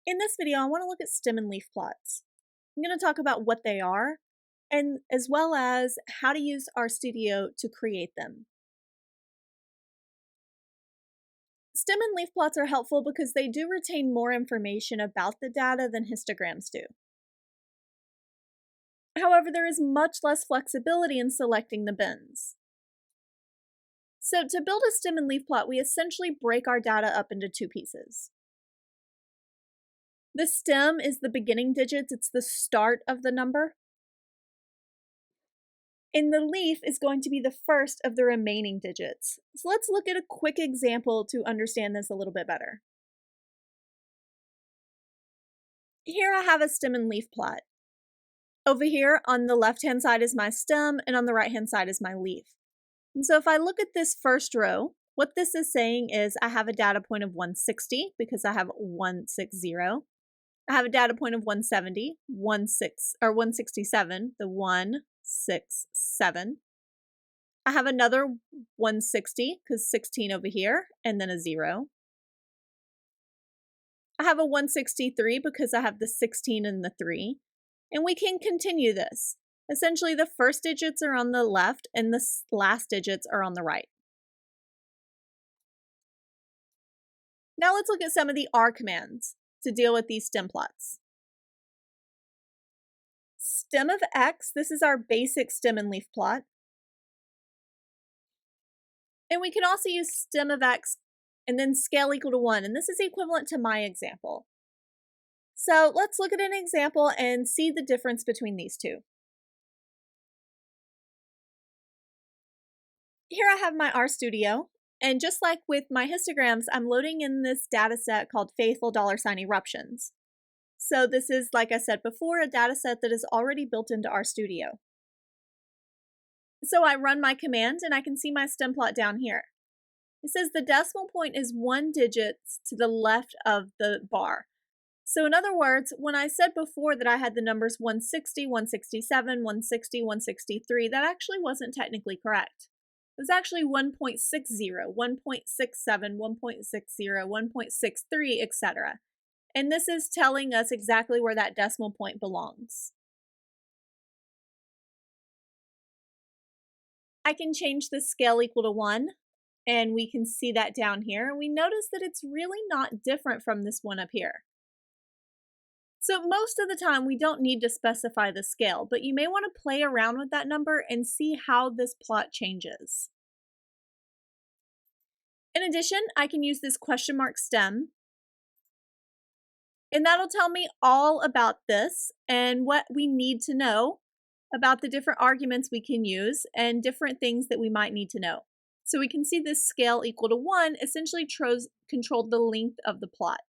In this video, I want to look at stem and leaf plots. I'm going to talk about what they are, and as well as how to use RStudio to create them. Stem and leaf plots are helpful because they do retain more information about the data than histograms do. However, there is much less flexibility in selecting the bins. So to build a stem and leaf plot, we essentially break our data up into two pieces. The stem is the beginning digits, it's the start of the number. And the leaf is going to be the first of the remaining digits. So let's look at a quick example to understand this a little bit better. Here I have a stem and leaf plot. Over here on the left-hand side is my stem, and on the right-hand side is my leaf. And so if I look at this first row, what this is saying is I have a data point of 160 because I have 160. I have a data point of 170, 167, the 167. I have another 160 because 16 over here, and then a 0. I have a 163 because I have the 16 and the 3. And we can continue this. Essentially, the first digits are on the left and the last digits are on the right. Now let's look at some of the R commands to deal with these stem plots. Stem of X, this is our basic stem and leaf plot. And we can also use stem of X and then scale equal to 1, and this is equivalent to my example. So let's look at an example and see the difference between these two. Here I have my RStudio, and just like with my histograms, I'm loading in this data set called faithful $ eruptions. So this is, like I said before, a data set that is already built into RStudio. So I run my command and I can see my stem plot down here. It says the decimal point is 1 digit to the left of the bar. So in other words, when I said before that I had the numbers 160, 167, 160, 163, that actually wasn't technically correct. It was actually 1.60, 1.67, 1.60, 1.63, etc. And this is telling us exactly where that decimal point belongs. I can change the scale equal to 1, and we can see that down here. And we notice that it's really not different from this one up here. So most of the time, we don't need to specify the scale, but you may want to play around with that number and see how this plot changes. In addition, I can use this question mark stem, and that'll tell me all about this and what we need to know about the different arguments we can use and different things that we might need to know. So we can see this scale equal to 1 essentially controlled the length of the plot.